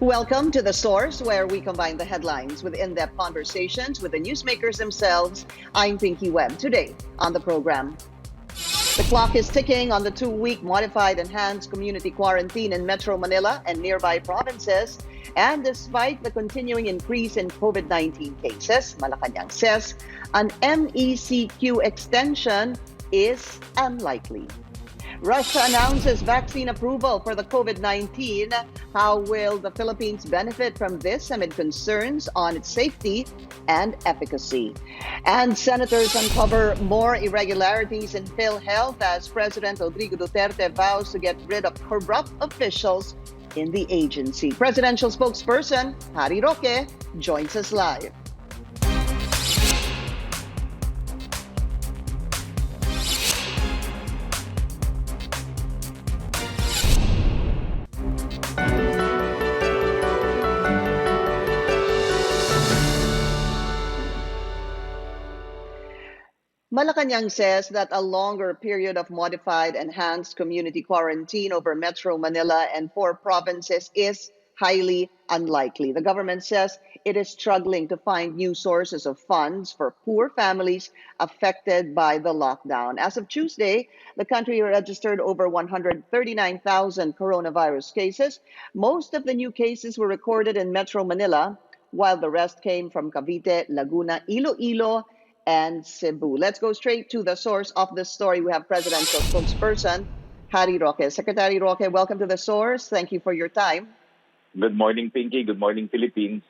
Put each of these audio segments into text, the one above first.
Welcome to The Source, where we combine the headlines with in-depth conversations with the newsmakers themselves. I'm Pinky Webb. Today on the program, the clock is ticking on the 2-week modified enhanced community quarantine in Metro Manila and nearby provinces. And despite the continuing increase in COVID-19 cases, Malacañang says an MECQ extension is unlikely. Russia announces vaccine approval for the COVID-19. How will the Philippines benefit from this amid concerns on its safety and efficacy? And senators uncover more irregularities in PhilHealth as President Rodrigo Duterte vows to get rid of corrupt officials in the agency. Presidential spokesperson Harry Roque joins us live. Malacañang says that a longer period of modified enhanced community quarantine over Metro Manila and 4 provinces is highly unlikely. The government says it is struggling to find new sources of funds for poor families affected by the lockdown. As of Tuesday, the country registered over 139,000 coronavirus cases. Most of the new cases were recorded in Metro Manila, while the rest came from Cavite, Laguna, Iloilo, and Cebu. Let's go straight to the source of this story. We have presidential spokesperson Harry Roque. Secretary Roque, welcome to the source. Thank you for your time. Good morning, Pinky. Good morning, Philippines.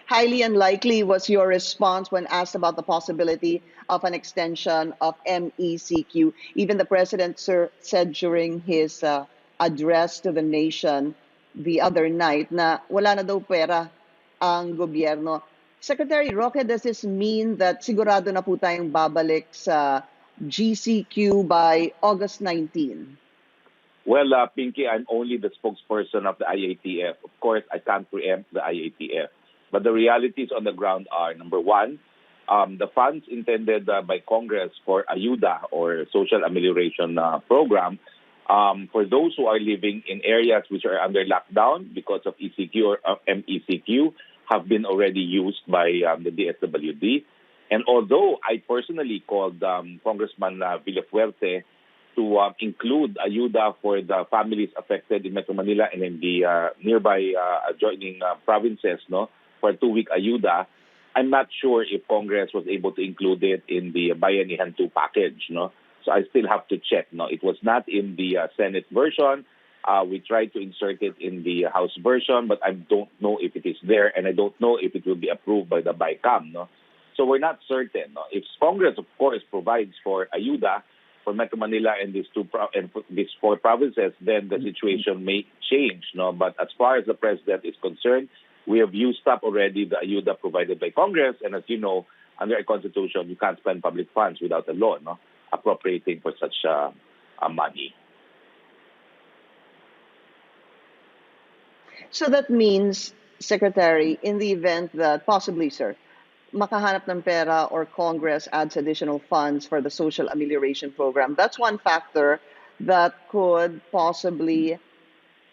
Highly unlikely was your response when asked about the possibility of an extension of MECQ. Even the president, sir, said during his address to the nation the other night na wala na daw pera ang gobyerno. Secretary Roque, does this mean that sigurado na po tayong babalik sa GCQ by August 19? Well, Pinky, I'm only the spokesperson of the IATF. Of course, I can't preempt the IATF. But the realities on the ground are, number one, the funds intended by Congress for Ayuda or Social Amelioration Program for those who are living in areas which are under lockdown because of ECQ or MECQ have been already used by the DSWD. And although I personally called Congressman Villafuerte to include Ayuda for the families affected in Metro Manila and in the nearby adjoining provinces, for 2-week Ayuda, I'm not sure if Congress was able to include it in the Bayanihan 2 package. So I still have to check. It was not in the Senate version. We tried to insert it in the House version, but I don't know if it is there, and I don't know if it will be approved by the BICAM. So we're not certain. If Congress, of course, provides for Ayuda for Metro Manila and these 4 provinces, then the situation may change. But as far as the president is concerned, we have used up already the Ayuda provided by Congress, and as you know, under a constitution, you can't spend public funds without a law appropriating for such money. So that means, Secretary, in the event that possibly, sir, makahanap ng pera or Congress adds additional funds for the Social Amelioration Program, that's one factor that could possibly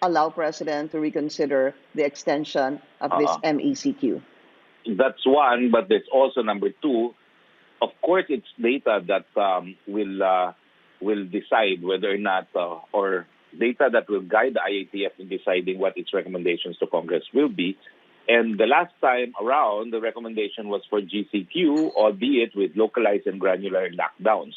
allow President to reconsider the extension of this MECQ. That's one, but there's also number 2. Of course, it's data that will decide whether or not, or data that will guide the IATF in deciding what its recommendations to Congress will be. And the last time around, the recommendation was for GCQ, albeit with localized and granular lockdowns.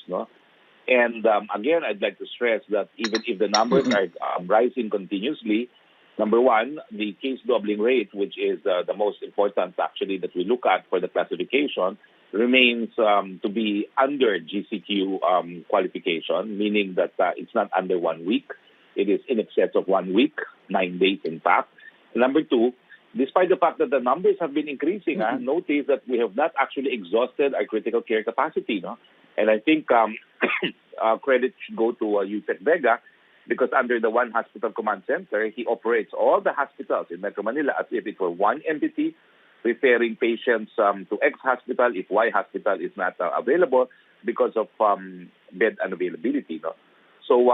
And again, I'd like to stress that even if the numbers are rising continuously, number one, the case doubling rate, which is the most important actually that we look at for the classification, remains to be under GCQ qualification, meaning that it's not under 1 week. It is in excess of 1 week, 9 days in fact. Number 2, despite the fact that the numbers have been increasing, notice that we have not actually exhausted our critical care capacity. And I think credit should go to Yusek Vega, because under the One Hospital Command Center, he operates all the hospitals in Metro Manila as if it were one entity, referring patients to X hospital if Y hospital is not available because of bed unavailability. So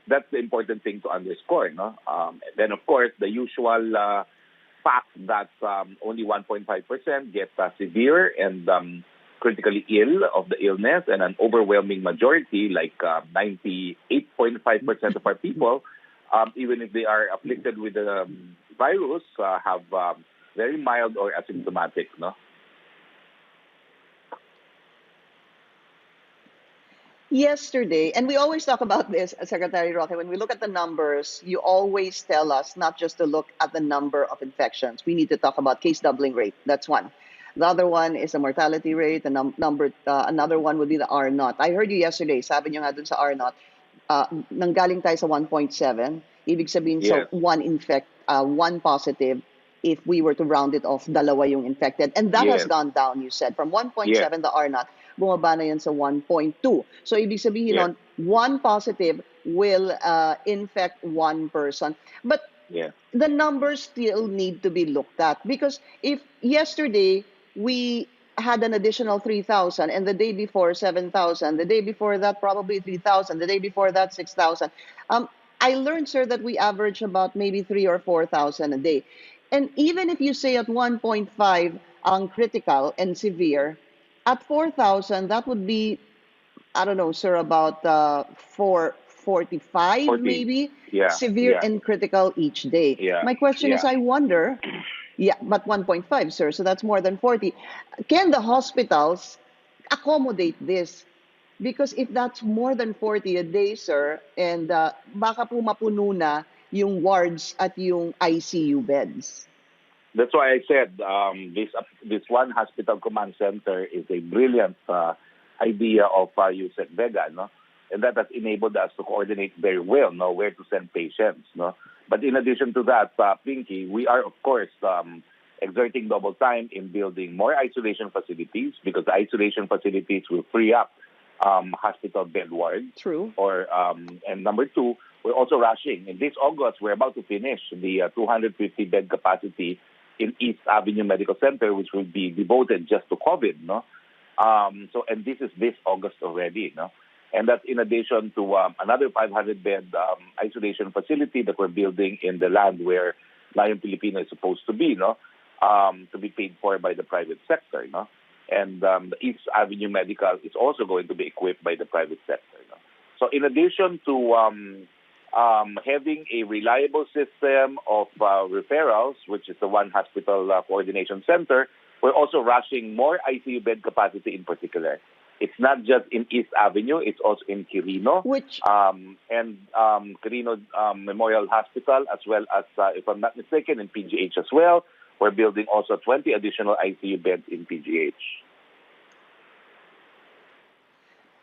that's the important thing to underscore. No? Then, of course, the usual fact that only 1.5% get severe and critically ill of the illness, and an overwhelming majority, like 98.5% of our people, even if they are afflicted with the virus, have very mild or asymptomatic. No? Yesterday, and we always talk about this, Secretary Roque, when we look at the numbers, you always tell us not just to look at the number of infections. We need to talk about case doubling rate. That's one. The other one is the mortality rate. The another one would be the R naught. I heard you yesterday, sabi niyo nga dun sa R naught, nanggaling tayo sa 1.7. Ibig sabihin Yes. sa one positive, if we were to round it off, dalawa yung infected. And that has Yes. gone down, you said. From 1.7, the R naught, bumaba na yan sa 1.2. So ibig sabihin Yes. nun, one positive will infect one person. But Yeah. the numbers still need to be looked at, because if yesterday we had an additional 3,000 and the day before 7,000, the day before that probably 3,000, the day before that 6,000. I learned, sir, that we average about maybe 3 or 4,000 a day. And even if you say at 1.5 ang critical and severe, at 4,000 that would be, I don't know, sir, about 445 40. maybe, Yeah. severe Yeah. and critical each day. Yeah. My question is, Yeah. I wonder, yeah, but 1.5, sir, so that's more than 40. Can the hospitals accommodate this? Because if that's more than 40 a day, sir, and baka po mapuno na yung wards at yung ICU beds. That's why I said this one hospital command center is a brilliant idea of USEC Vega, no? And that has enabled us to coordinate very well, no, where to send patients, no. But in addition to that, Pinky, we are of course exerting double time in building more isolation facilities, because the isolation facilities will free up hospital bed wards. True. And number two, we're also rushing. In this August, we're about to finish the 250 bed capacity in East Avenue Medical Center, which will be devoted just to COVID, no? And this is this August already, no? And that's in addition to another 500-bed isolation facility that we're building in the land where Lion Filipino is supposed to be, no? To be paid for by the private sector, no? And the East Avenue Medical is also going to be equipped by the private sector, no? So in addition to having a reliable system of referrals, which is the one hospital coordination center, we're also rushing more ICU bed capacity in particular. It's not just in East Avenue, it's also in Quirino, and Quirino Memorial Hospital, as well as, if I'm not mistaken, in PGH as well. We're building also 20 additional ICU beds in PGH.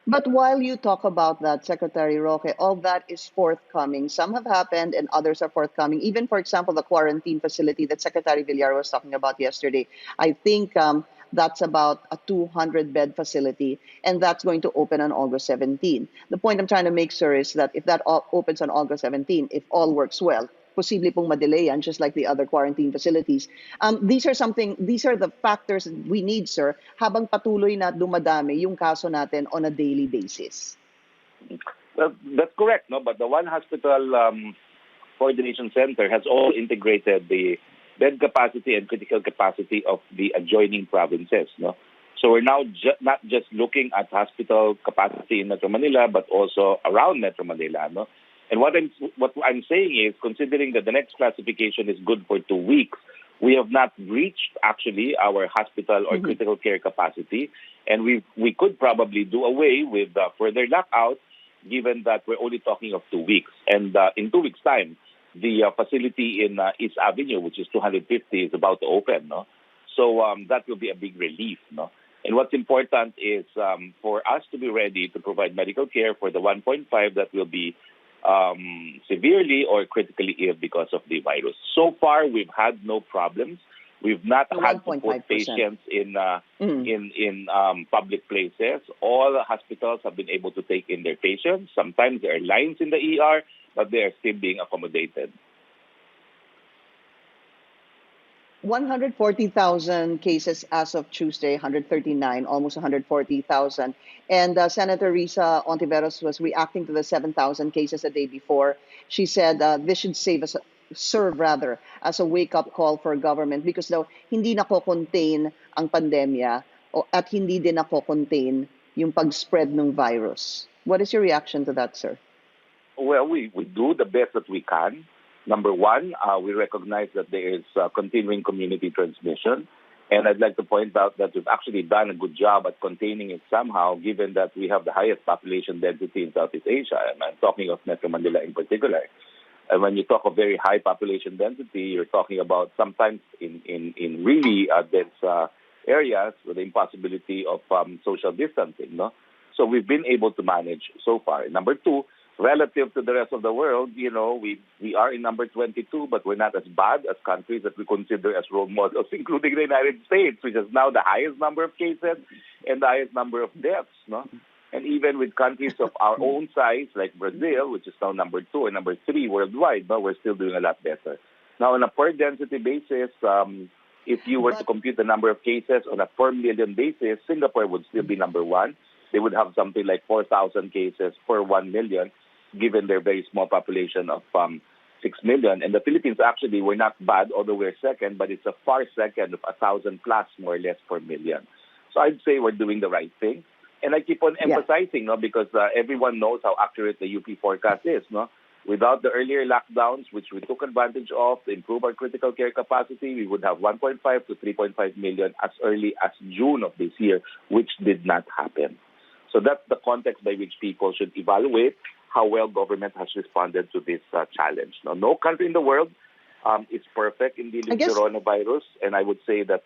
But while you talk about that, Secretary Roque, all that is forthcoming. Some have happened and others are forthcoming. Even, for example, the quarantine facility that Secretary Villar was talking about yesterday. I think that's about a 200-bed facility, and that's going to open on August 17. The point I'm trying to make, sir, is that if that opens on August 17, if all works well, posible pong madelay yan, just like the other quarantine facilities. These are the factors we need, sir, habang patuloy na dumadami yung kaso natin on a daily basis. Well, that's correct, no? But the one hospital coordination center has all integrated the bed capacity and critical capacity of the adjoining provinces, no? So we're now not just looking at hospital capacity in Metro Manila, but also around Metro Manila, no? And what I'm saying is, considering that the next classification is good for 2 weeks, we have not reached actually our hospital or critical care capacity, and we could probably do away with further lockouts, given that we're only talking of 2 weeks. And in 2 weeks' time, the facility in East Avenue, which is 250, is about to open, no? So that will be a big relief, no? And what's important is for us to be ready to provide medical care for the 1.5 that will be severely or critically ill because of the virus. So far, we've had no problems. We've not had to put patients in public places. All the hospitals have been able to take in their patients. Sometimes there are lines in the ER, but they are still being accommodated. 140,000 cases as of Tuesday, 139, almost 140,000. And Senator Risa Ontiveros was reacting to the 7,000 cases a day before. She said this should serve rather as a wake-up call for government because daw hindi nako-contain ang pandemya at hindi din nako-contain yung pag-spread ng virus. What is your reaction to that, sir? Well, we do the best that we can. Number one, we recognize that there is continuing community transmission. And I'd like to point out that we've actually done a good job at containing it somehow, given that we have the highest population density in Southeast Asia. And I'm talking of Metro Manila in particular. And when you talk of very high population density, you're talking about sometimes in really dense areas with the impossibility of social distancing. No? So we've been able to manage so far. Number two, relative to the rest of the world, we are in number 22, but we're not as bad as countries that we consider as role models, including the United States, which has now the highest number of cases and the highest number of deaths. No? And even with countries of our own size, like Brazil, which is now number 2 and number 3 worldwide, but we're still doing a lot better. Now, on a per density basis, if you were to compute the number of cases on a per million basis, Singapore would still be number 1. They would have something like 4,000 cases per 1 million, given their very small population of 6 million. And the Philippines actually were not bad, although we're second, but it's a far second of 1,000 plus, more or less, per million. So I'd say we're doing the right thing. And I keep on emphasizing, because everyone knows how accurate the UP forecast is. No? Without the earlier lockdowns, which we took advantage of to improve our critical care capacity, we would have 1.5 to 3.5 million as early as June of this year, which did not happen. So that's the context by which people should evaluate how well government has responded to this challenge. Now, no country in the world is perfect in dealing with coronavirus, and I would say that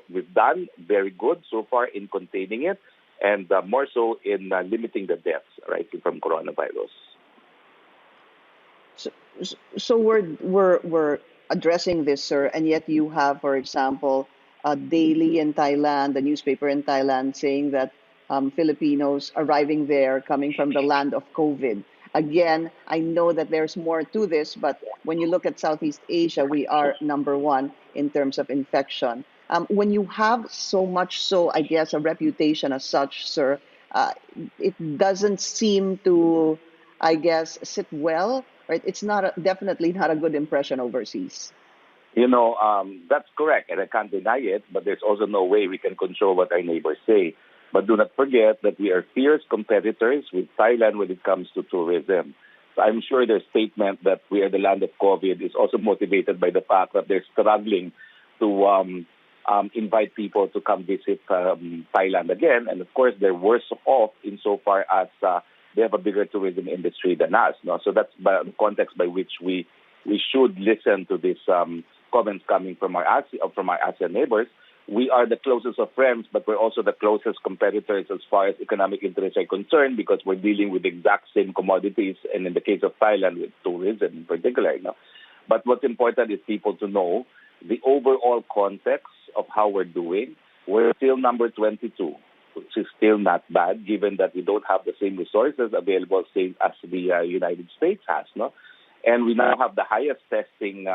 we've done very good so far in containing it, and more so in limiting the deaths arising from coronavirus. So we're addressing this, sir, and yet you have, for example, a daily in Thailand, a newspaper in Thailand, saying that Filipinos arriving there coming from the land of COVID. Again, I know that there's more to this, but when you look at Southeast Asia, we are number 1 in terms of infection. When you have so much so, I guess, a reputation as such, sir, it doesn't seem to, I guess, sit well. Right? It's definitely not a good impression overseas. That's correct, and I can't deny it, but there's also no way we can control what our neighbors say. But do not forget that we are fierce competitors with Thailand when it comes to tourism. So I'm sure their statement that we are the land of COVID is also motivated by the fact that they're struggling to invite people to come visit Thailand again. And of course, they're worse off insofar as they have a bigger tourism industry than us. No? So that's the context by which we should listen to these comments coming from our ASEAN neighbors. We are the closest of friends, but we're also the closest competitors as far as economic interests are concerned because we're dealing with the exact same commodities, and in the case of Thailand, with tourism in particular. But what's important is people to know the overall context of how we're doing. We're still number 22, which is still not bad, given that we don't have the same resources available as the United States has. No? And we now have the highest testing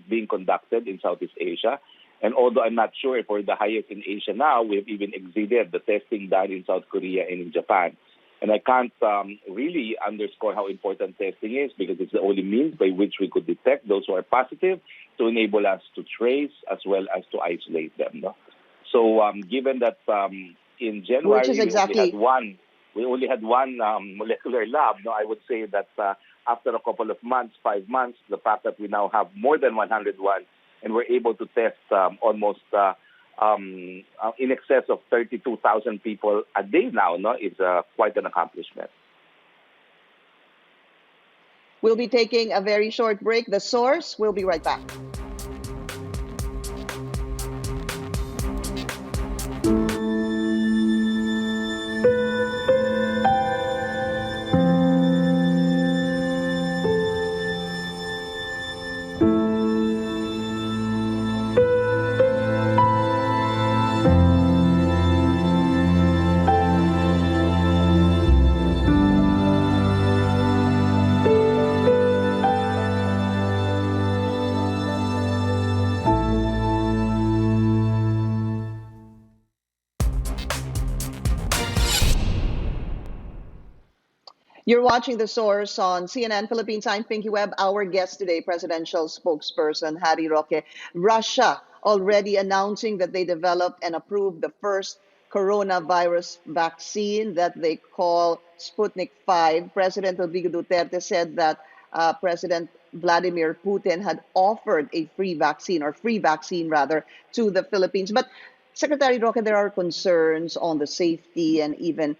being conducted in Southeast Asia. And although I'm not sure if we're the highest in Asia now, we have even exceeded the testing done in South Korea and in Japan. And I can't really underscore how important testing is because it's the only means by which we could detect those who are positive to enable us to trace as well as to isolate them. No? So given that in January we only had one molecular lab, I would say that after a couple of months, 5 months, the fact that we now have more than 101 and we're able to test almost in excess of 32,000 people a day now, is quite an accomplishment. We'll be taking a very short break. The Source, we'll be right back. You're watching The Source on CNN Philippines. I'm Pinky Webb. Our guest today, presidential spokesperson Harry Roque. Russia already announcing that they developed and approved the first coronavirus vaccine that they call Sputnik 5. President Rodrigo Duterte said that President Vladimir Putin had offered a free vaccine rather, to the Philippines. But Secretary Roque, there are concerns on the safety and even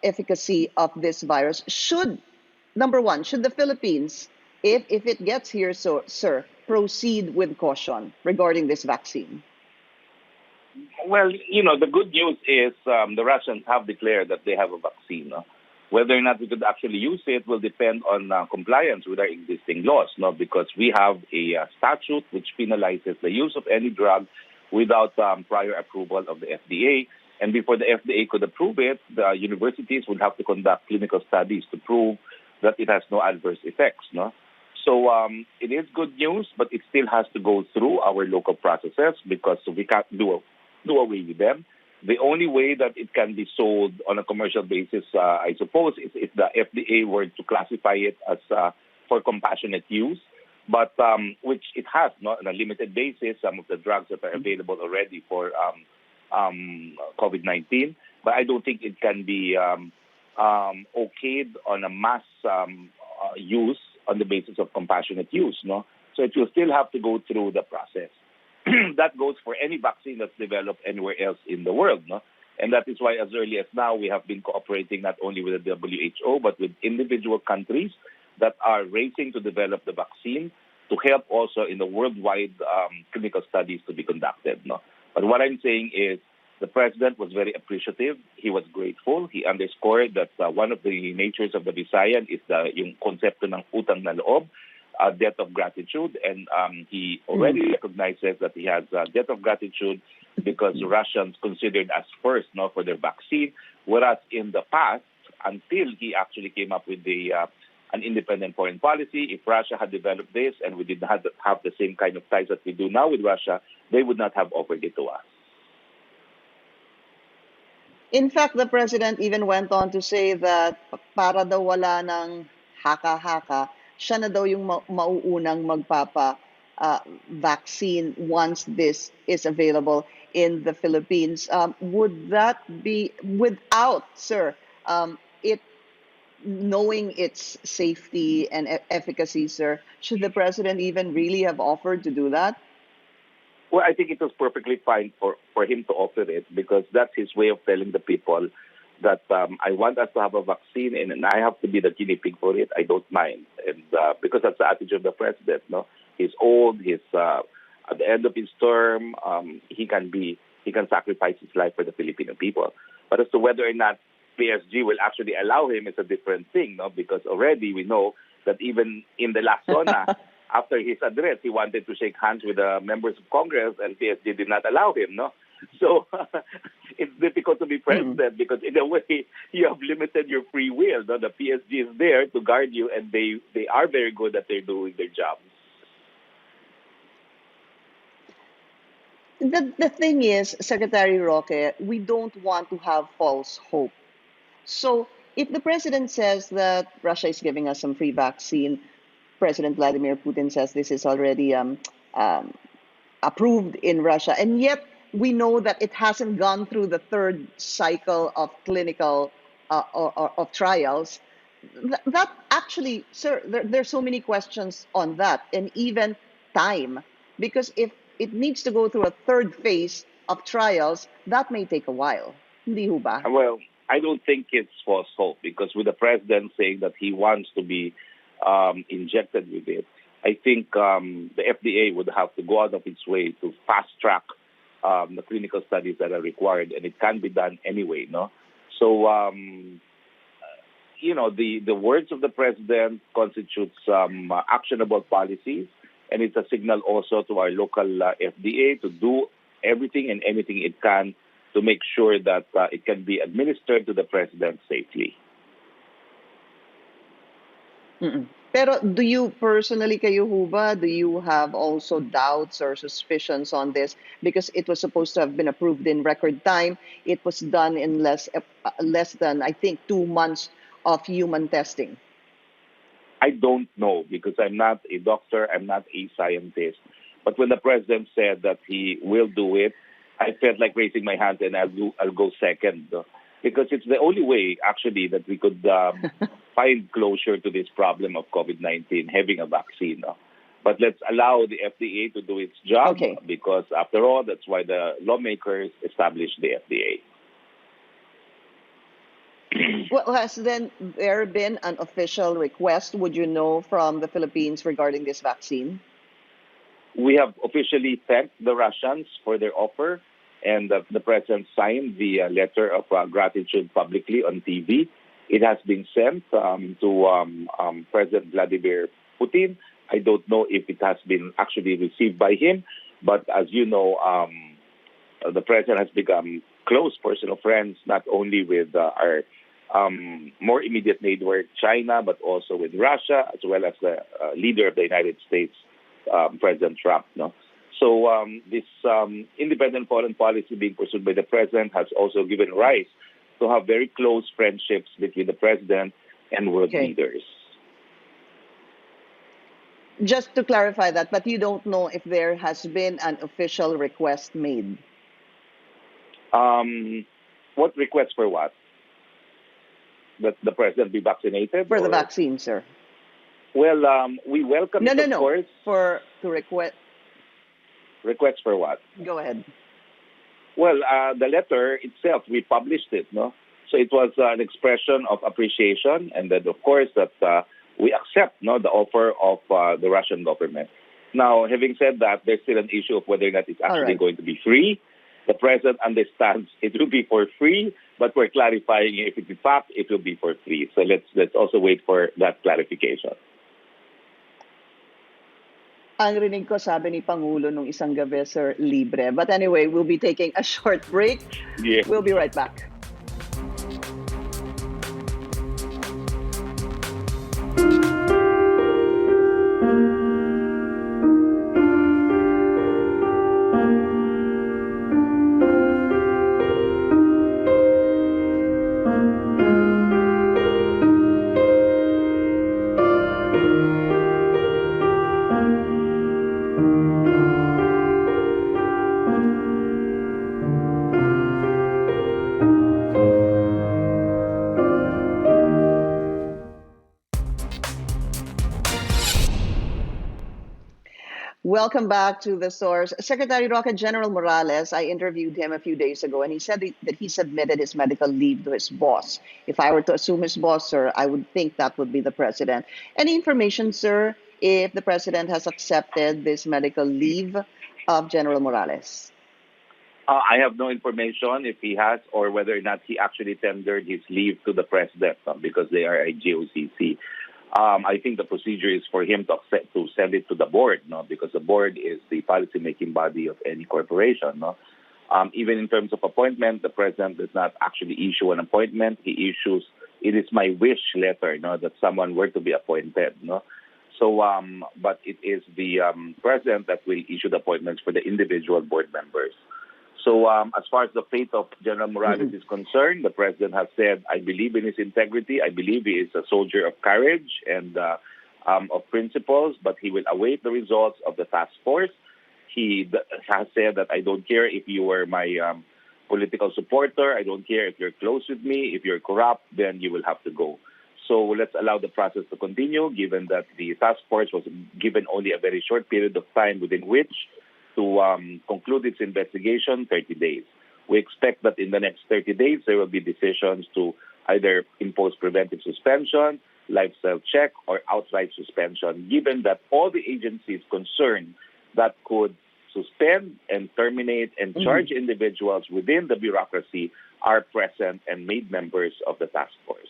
efficacy of this virus. Number one, should the Philippines, if it gets here, so, sir, proceed with caution regarding this vaccine? Well, the good news is the Russians have declared that they have a vaccine. No? Whether or not we could actually use it will depend on compliance with our existing laws, no? Because we have a statute which penalizes the use of any drug without prior approval of the FDA. And before the FDA could approve it, the universities would have to conduct clinical studies to prove that it has no adverse effects. No? So it is good news, but it still has to go through our local processes because we can't do away with them. The only way that it can be sold on a commercial basis, I suppose, is if the FDA were to classify it as for compassionate use, but which it has, not on a limited basis. Some of the drugs that are available already for COVID-19, but I don't think it can be okayed on a mass use on the basis of compassionate use. No, so it will still have to go through the process. That goes for any vaccine that's developed anywhere else in the world. No? And that is why as early as now we have been cooperating not only with the WHO but with individual countries that are racing to develop the vaccine to help also in the worldwide clinical studies to be conducted. No? But what I'm saying is the president was very appreciative. He was grateful. He underscored that one of the natures of the Visayan is yung konsepto ng utang na loob, debt of gratitude, and he already recognizes that he has a debt of gratitude because Russians considered us first, no, for their vaccine, whereas in the past, until he actually came up with an independent foreign policy, if Russia had developed this and we did not have the same kind of ties that we do now with Russia, they would not have offered it to us. In fact, the president even went on to say that para daw wala ng haka-haka, siya na daw yung mauunang magpapa-vaccine once this is available in the Philippines. Would that be without, sir, it knowing its safety and efficacy, sir? Should the president even really have offered to do that? Well, I think it was perfectly fine for him to offer it because that's his way of telling the people that I want us to have a vaccine and I have to be the guinea pig for it. I don't mind, and because that's the attitude of the president. No, he's old. He's at the end of his term. He can sacrifice his life for the Filipino people. But as to whether or not PSG will actually allow him is a different thing. No, because already we know that even in the last SONA, after his address, he wanted to shake hands with the members of Congress, and PSG did not allow him. No. So it's difficult to be president because in a way you have limited your free will. No? The PSG is there to guard you, and they are very good at doing their job. The thing is, Secretary Roque, we don't want to have false hope. So if the president says that Russia is giving us some free vaccine, President Vladimir Putin says this is already approved in Russia, and yet we know that it hasn't gone through the third cycle of clinical or of trials. That actually, sir, there's so many questions on that, and even time, because if it needs to go through a third phase of trials, that may take a while. Hindi ho ba? Well, I don't think it's false hope because with the president saying that he wants to be injected with it, I think the FDA would have to go out of its way to fast track the clinical studies that are required, and it can be done anyway, no? So, the words of the president constitute some actionable policies, and it's a signal also to our local FDA to do everything and anything it can to make sure that it can be administered to the president safely. Pero do you personally, kayo ho ba, do you have also doubts or suspicions on this? Because it was supposed to have been approved in record time. It was done in less than, I think, 2 months of human testing? I don't know because I'm not a doctor, I'm not a scientist. But when the president said that he will do it, I felt like raising my hand and I'll go second. Because it's the only way, actually, that we could find closure to this problem of COVID-19, having a vaccine. But let's allow the FDA to do its job because, after all, that's why the lawmakers established the FDA. Well, has then there been an official request, would you know, from the Philippines regarding this vaccine? We have officially thanked the Russians for their offer, and the president signed the letter of gratitude publicly on TV. It has been sent to President Vladimir Putin. I don't know if it has been actually received by him, but as you know, the president has become close personal friends, not only with our more immediate neighbor, China, but also with Russia, as well as the leader of the United States, President Trump. No? So this independent foreign policy being pursued by the president has also given rise to have very close friendships between the president and world leaders. Just to clarify that, but you don't know if there has been an official request made? What request for what? That the president be vaccinated? For the vaccine, sir. Well, we welcome it, of course. To request. Request for what? Go ahead. Well, the letter itself, we published it, no? So it was an expression of appreciation, and then, of course, that we accept the offer of the Russian government. Now, having said that, there's still an issue of whether or not it's actually going to be free. The president understands it will be for free, but we're clarifying if in fact it will be for free. So let's also wait for that clarification. Ang rinig ko, sabi ni Pangulo nung isang gabi, sir, libre. But anyway, we'll be taking a short break. Yeah. We'll be right back. Welcome back to The Source. Secretary Roque, General Morales, I interviewed him a few days ago, and he said that he submitted his medical leave to his boss. If I were to assume his boss, sir, I would think that would be the president. Any information, sir, if the president has accepted this medical leave of General Morales? I have no information if he has or whether or not he actually tendered his leave to the president because they are a GOCC. I think the procedure is for him to send it to the board, because the board is the policy-making body of any corporation. Even in terms of appointment, the president does not actually issue an appointment. He issues, it is my wish letter, that someone were to be appointed. So, but it is the president that will issue the appointments for the individual board members. So as far as the fate of General Morales is concerned, the president has said, I believe in his integrity. I believe he is a soldier of courage and of principles, but he will await the results of the task force. He has said that I don't care if you were my political supporter. I don't care if you're close with me. If you're corrupt, then you will have to go. So let's allow the process to continue, given that the task force was given only a very short period of time within which to conclude its investigation, 30 days. We expect that in the next 30 days, there will be decisions to either impose preventive suspension, lifestyle check, or outright suspension, given that all the agencies concerned that could suspend and terminate and charge individuals within the bureaucracy are present and made members of the task force.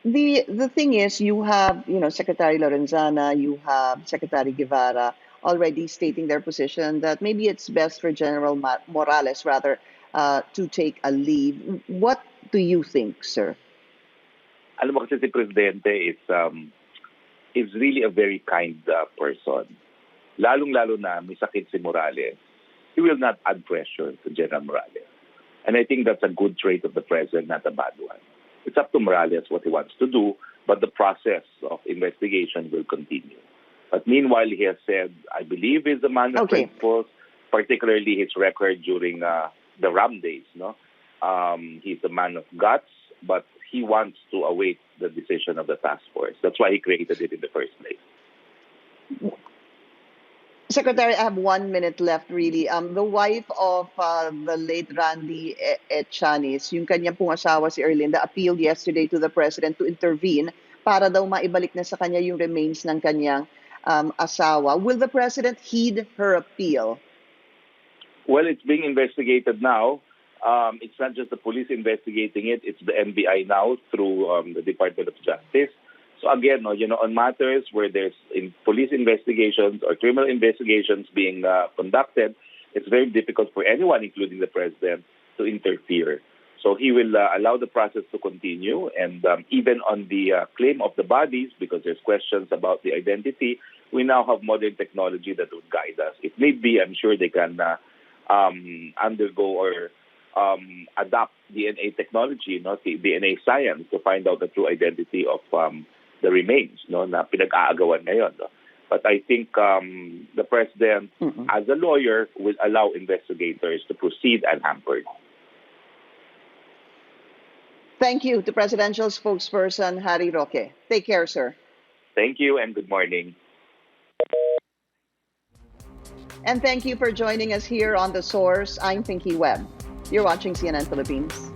The thing is, you have, Secretary Lorenzana, you have Secretary Guevara already stating their position that maybe it's best for General Morales, rather, to take a leave. What do you think, sir? Alam mo kasi si Presidente is really a very kind person. Lalong-lalo na may sakit si Morales. He will not add pressure to General Morales. And I think that's a good trait of the president, not a bad one. It's up to Morales what he wants to do, but the process of investigation will continue. But meanwhile, he has said, I believe he's a man of principles, particularly his record during the Ram days. No, he's a man of guts, but he wants to await the decision of the task force. That's why he created it in the first place. Secretary, I have 1 minute left really. The wife of the late Randy Echanis, yung kanyang pong asawa si Erlinda, appealed yesterday to the president to intervene para daw maibalik na sa kanya yung remains ng kanyang asawa. Will the president heed her appeal? Well, it's being investigated now. It's not just the police investigating it, it's the NBI now through the Department of Justice. So again, on matters where there's police investigations or criminal investigations being conducted, it's very difficult for anyone, including the president, to interfere. So he will allow the process to continue, and even on the claim of the bodies, because there's questions about the identity, we now have modern technology that would guide us. If need be, I'm sure they can undergo or adopt DNA technology, DNA science, to find out the true identity of the remains, na pinag-aagawan ngayon. But I think the president, as a lawyer, will allow investigators to proceed unhampered. Thank you to Presidential Spokesperson Harry Roque. Take care, sir. Thank you and good morning. And thank you for joining us here on The Source. I'm Pinky Webb. You're watching CNN Philippines.